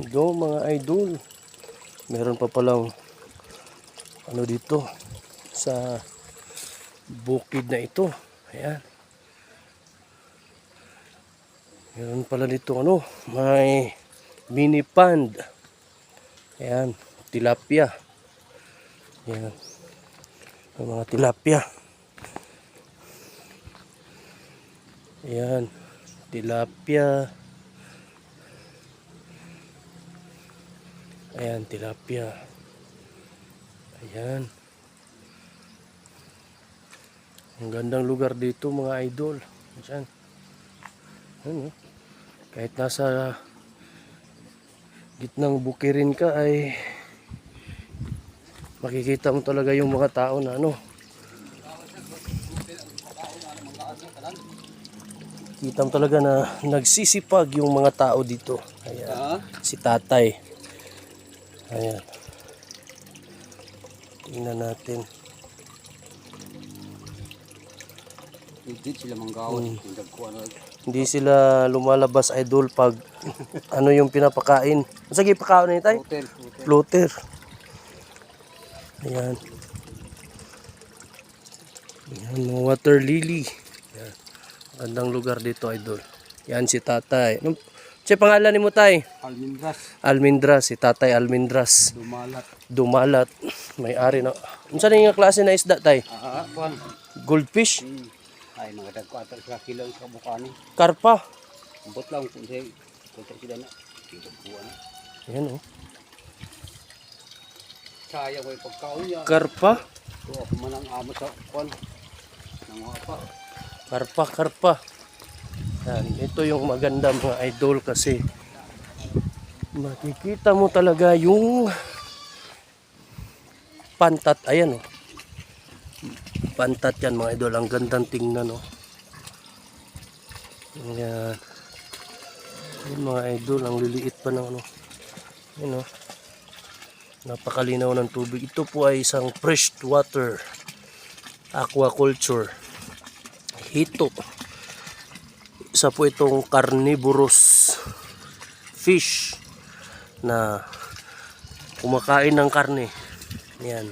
Go mga idol. Meron pa palang ano dito sa bukid na ito. Ayan. Meron pala dito ano, may mini pond. Ayan, tilapia. Ayan. May mga tilapia. Ayan, tilapia. Ayan, tilapia. Ayan. Ang gandang lugar dito mga idol. Ayan. Ayan, kahit nasa gitnang bukirin ka ay makikita mo talaga yung mga tao na ano. Kita mo talaga na nagsisipag yung mga tao dito. Ayan. Si tatay. Ayan. Tingnan natin. Hindi sila manggawan. Hindi sila lumalabas idol pag ano yung pinapakain. Sige, pakain na tayo. Floater. Ayan. Ayan, mga water lily. Ayan. Gandang lugar dito idol. Yan si tatay. Siya pangalan ni mo tay? Almindras. Almindras, si tatay Almindras. Dumalat. May-ari na. Unsa na yung klase na isda tay? Kuan. Goldfish? Ay, mga dagko ato sa kilo sa bukani. Karpa. Ambot lang kung sila na. Buwan. Ayan o. Sayang ko yung pagkaon niya. Karpa. Ito ako man ang amo sa kuan. Nangapa. Karpa. Yan. Ito yung maganda mga idol kasi makikita mo talaga yung pantat. Ayan o. Pantat yan mga idol. Ang gandang tingnan o. Ayan. Ayan mga idol. Ang liliit pa ng ano. Ayan o. Napakalinaw ng tubig. Ito po ay isang freshwater aquaculture. Hito. Isa po itong carnivorous fish na kumakain ng karne. Yan.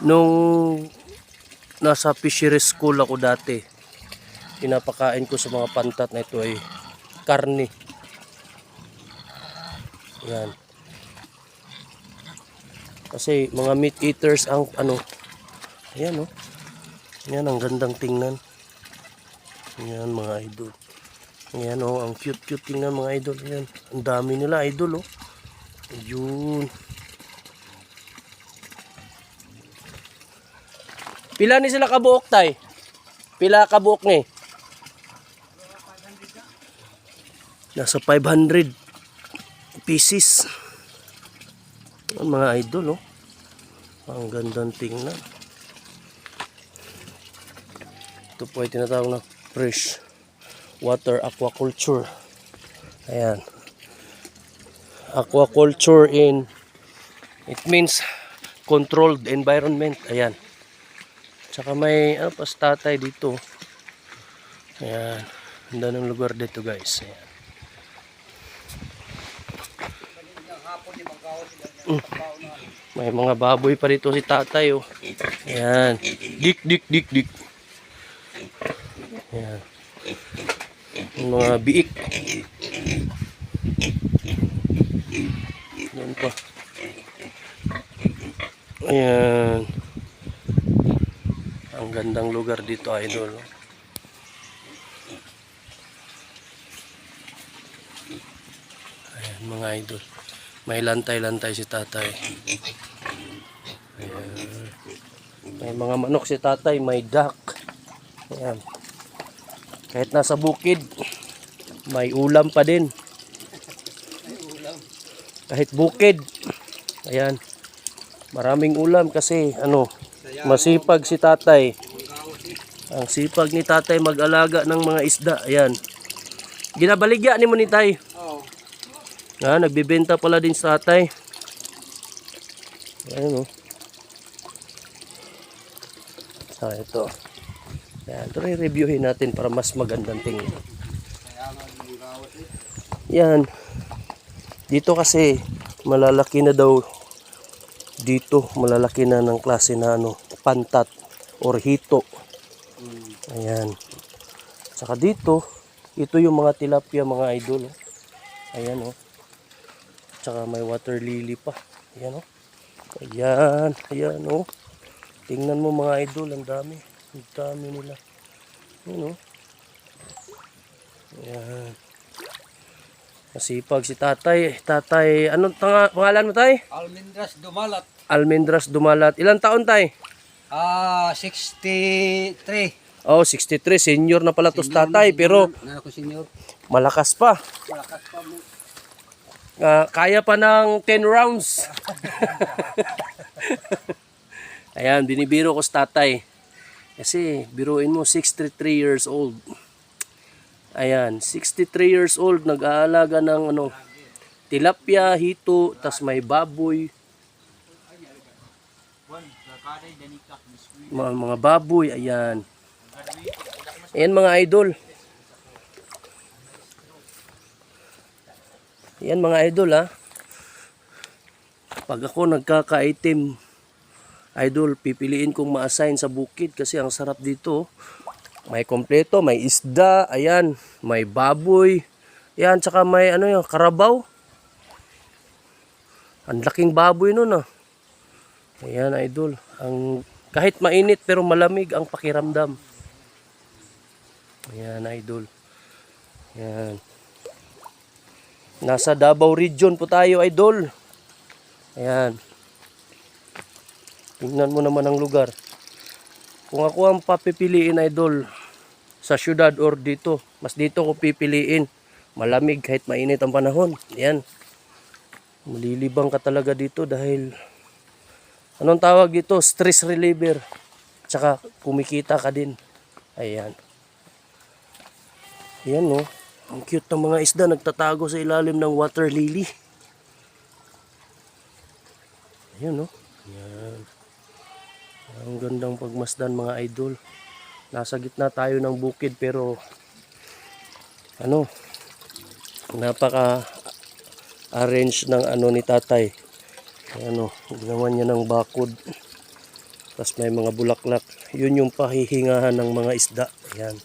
Nung nasa fishery school ako dati, pinapakain ko sa mga pantat na ito ay karne. Yan. Kasi mga meat eaters ang ano. Ayan oh. Yan ang gandang tingnan. Yan mga idol. Yan oh, ang cute tingnan mga idol. Yan. Ang dami nila idol oh. Ayun. Pila ni sila kabuok tay? Pila kabuok ni? Nasa 500 pieces. Ang mga idol oh. Ang gandang tingnan. Ito po ay tinatawag na fresh water aquaculture. Ayan. Aquaculture it means controlled environment. Ayan. Tsaka may ano pa tatay dito. Ayan. Ganda ng lugar dito guys. Ayan. May mga baboy pa dito si tatay oh. Ayan. Dik. Ayan. Mga biik. Ayan pa. Ayan. Ang gandang lugar dito idol. Ayan mga idol. May lantay si tatay. Ayan. May mga manok si tatay. May duck. Ayan. Kahit nasa bukid, may ulam pa din. Kahit bukid. Ayan. Maraming ulam kasi ano, masipag si tatay. Ang sipag ni tatay mag-alaga ng mga isda. Ayan. Ginabaligya ni mo ni tay. Nagbibenta pala din sa tatay. Ayan o. Ito. Ayan, ito i-reviewin natin para mas magandang tingin. Yan. Dito kasi malalaki na daw dito, malalaki na ng klase na ano, pantat or hito. Ayan. Saka dito, ito yung mga tilapia mga idol. Oh. Ayan oh. Tsaka may water lily pa. Ayan oh. Ayan, ayan oh. Tingnan mo mga idol, ang dami. Ang dami nila. Ayan oh. Ayan. Masipag si tatay. Tatay, anong pangalan mo tay? Almendras Dumalat. Almendras Dumalat. Ilang taon tay? 63. Oh, 63. Senior na pala to tatay. Pero Ako senior. malakas pa. Malakas pa mo. Kaya pa ng 10 rounds. Ayan, binibiro ko sa tatay. Kasi, biruin mo, 63 years old. Ayan, 63 years old, nag-aalaga ng ano, tilapia, hito, tas may baboy. Mga baboy, ayan. Ayan mga idol. Ayan mga idol ha. Pag ako nagkaka-item, idol, pipiliin kong ma-assign sa bukid kasi ang sarap dito. May kompleto, may isda, ayan, may baboy. Ayan, tsaka may ano yun, karabaw. Ang laking baboy nun ah. Ayan idol, kahit mainit pero malamig ang pakiramdam. Ayan idol. Ayan. Nasa Davao Region po tayo idol. Ayan. Tingnan mo naman ang lugar. Kung ako ang papipiliin idol sa syudad or dito, mas dito ko pipiliin. Malamig kahit mainit ang panahon. Ayan. Malilibang ka talaga dito dahil anong tawag dito? Stress reliever. Tsaka kumikita ka din. Ayan. Ayan no. Ang cute ng mga isda nagtatago sa ilalim ng water lily. Ayan no. Ayan. Ang gandang pagmasdan mga idol. Nasa gitna tayo ng bukid pero ano, napaka arrange ng ano ni tatay. Ano, ginawa niya ng bakod. Tapos may mga bulaklak. Yun yung pahihingahan ng mga isda. Ayan.